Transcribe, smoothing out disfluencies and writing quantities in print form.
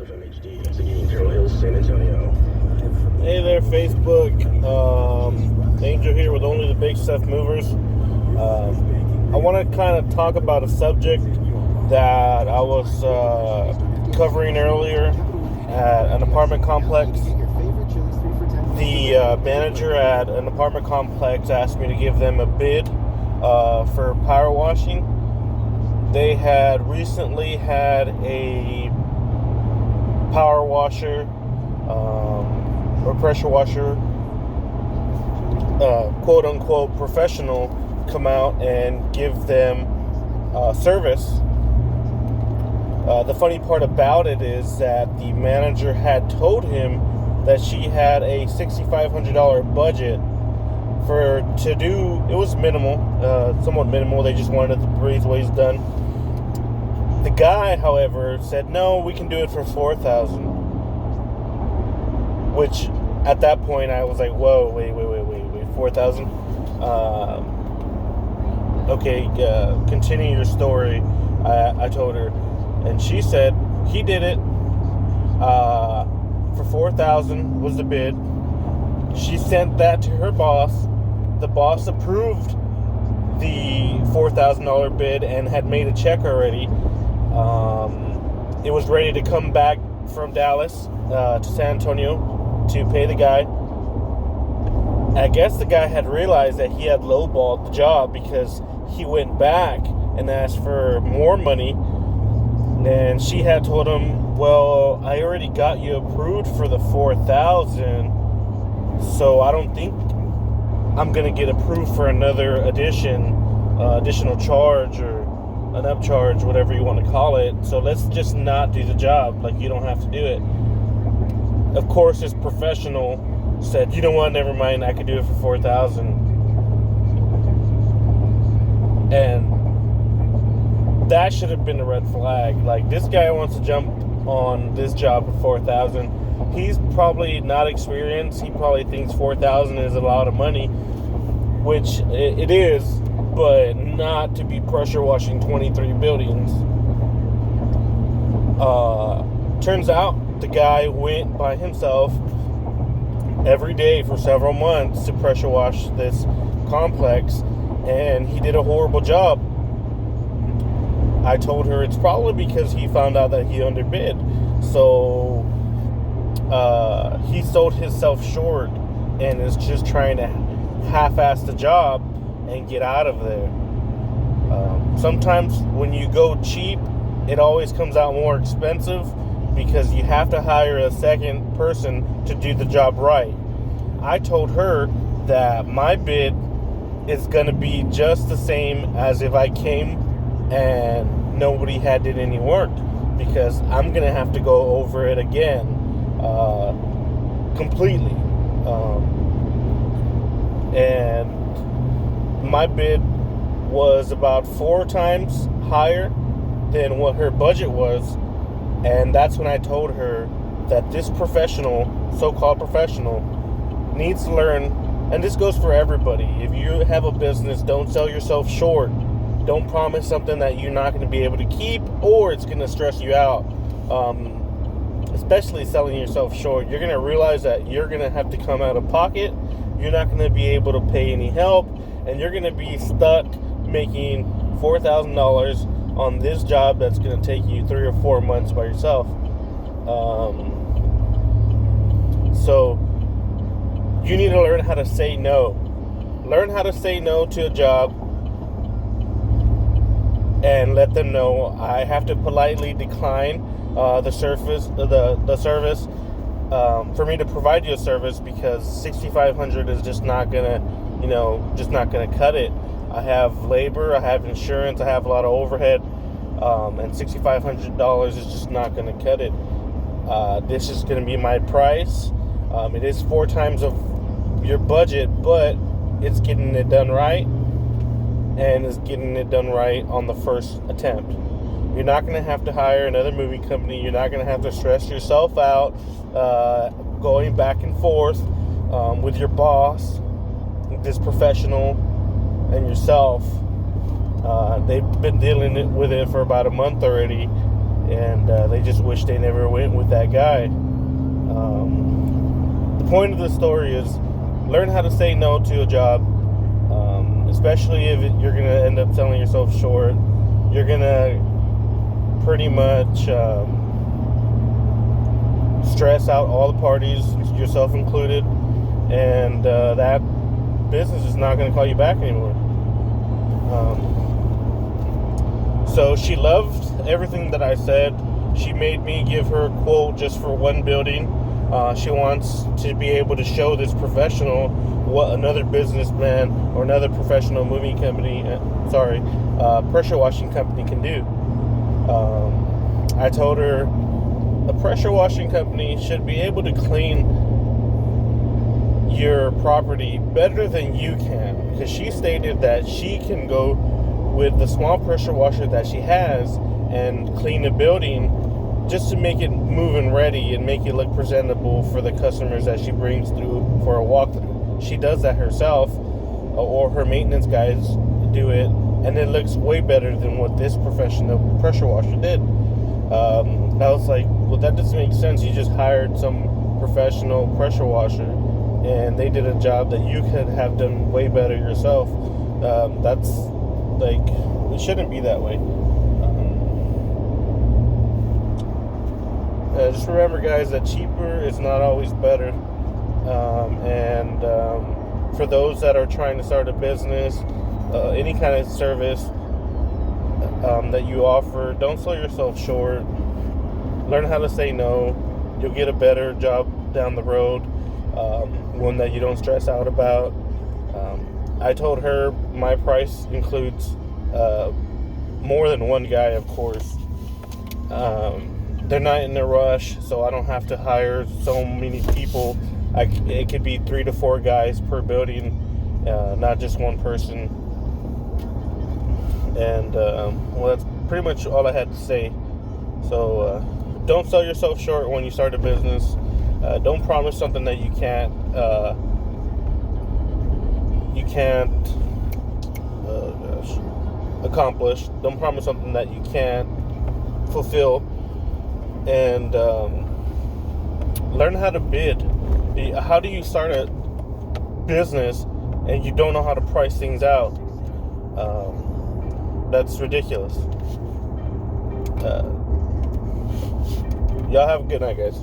FMHD, Seguin, Terrell Hills, San Antonio. Hey there, Facebook. Angel here with Only the Big Stuff Movers. I want to kind of talk about a subject that I was covering earlier at an apartment complex. The manager at an apartment complex asked me to give them a bid for power washing. They had recently had a power washer or pressure washer, quote unquote professional, come out and give them service. The funny part about it is that the manager had told him that she had a $6,500 budget to do. It was minimal, somewhat minimal. They just wanted the breezeways done. The guy, however, said, no, we can do it for $4,000. Which, at that point, I was like, whoa, wait, $4,000? Okay, continue your story, I told her. And she said, he did it for $4,000 was the bid. She sent that to her boss. The boss approved the $4,000 bid and had made a check already. It was ready to come back from Dallas to San Antonio to pay the guy. I guess the guy had realized that he had lowballed the job because he went back and asked for more money. And she had told him, well, I already got you approved for the $4,000, so I don't think I'm going to get approved for another additional charge or an upcharge, whatever you want to call it. So let's just not do the job. Like, you don't have to do it. Of course, this professional said, you know what, never mind, I could do it for $4,000. And that should have been a red flag. Like, this guy wants to jump on this job for $4,000. He's probably not experienced. He probably thinks $4,000 is a lot of money, which it is, but not to be pressure washing 23 buildings. Turns out the guy went by himself every day for several months to pressure wash this complex, and he did a horrible job. I told her it's probably because he found out that he underbid. So he sold himself short and is just trying to half-ass the job and get out of there. Sometimes when you go cheap, it always comes out more expensive because you have to hire a second person to do the job right. I told her that my bid is going to be just the same as if I came and nobody had did any work, because I'm going to have to go over it again completely. And my bid was about 4 times higher than what her budget was. And that's when I told her that this professional, so-called professional, needs to learn, and this goes for everybody. If you have a business, don't sell yourself short. Don't promise something that you're not going to be able to keep, or it's going to stress you out. Especially selling yourself short. You're going to realize that you're going to have to come out of pocket. You're not going to be able to pay any help, and you're going to be stuck making $4,000 on this job that's going to take you 3 or 4 months by yourself. So you need to learn how to say no. Learn how to say no to a job and let them know I have to politely decline the service for me to provide you a service, because $6,500 is just not gonna cut it. I have labor, I have insurance, I have a lot of overhead, and $6,500 is just not gonna cut it. This is gonna be my price. It is 4 times of your budget, but it's getting it done right, and it's getting it done right on the first attempt. You're not going to have to hire another moving company. You're not going to have to stress yourself out going back and forth with your boss, this professional, and yourself. They've been dealing with it for about a month already, and they just wish they never went with that guy. The point of the story is learn how to say no to a job, especially if you're going to end up selling yourself short. You're going to pretty much stress out all the parties, yourself included, and that business is not going to call you back anymore. So she loved everything that I said. She made me give her a quote just for one building. She wants to be able to show this professional what another businessman or another professional moving company, pressure washing company can do. I told her a pressure washing company should be able to clean your property better than you can, because she stated that she can go with the small pressure washer that she has and clean the building just to make it move and ready and make it look presentable for the customers that she brings through for a walkthrough. She does that herself, or her maintenance guys do it, and it looks way better than what this professional pressure washer did. I was like, well, that doesn't make sense. You just hired some professional pressure washer and they did a job that you could have done way better yourself. That's like, it shouldn't be that way. Just remember, guys, that cheaper is not always better. And for those that are trying to start a business, any kind of service that you offer, don't sell yourself short. Learn how to say no. You'll get a better job down the road, one that you don't stress out about. I told her my price includes more than one guy, of course. They're not in a rush, so I don't have to hire so many people. It could be 3 to 4 guys per building, not just one person. And well, that's pretty much all I had to say. So don't sell yourself short when you start a business. Don't promise something that you can't accomplish. Don't promise something that you can't fulfill. And learn how to bid. How do you start a business and you don't know how to price things out? That's ridiculous. Y'all have a good night, guys.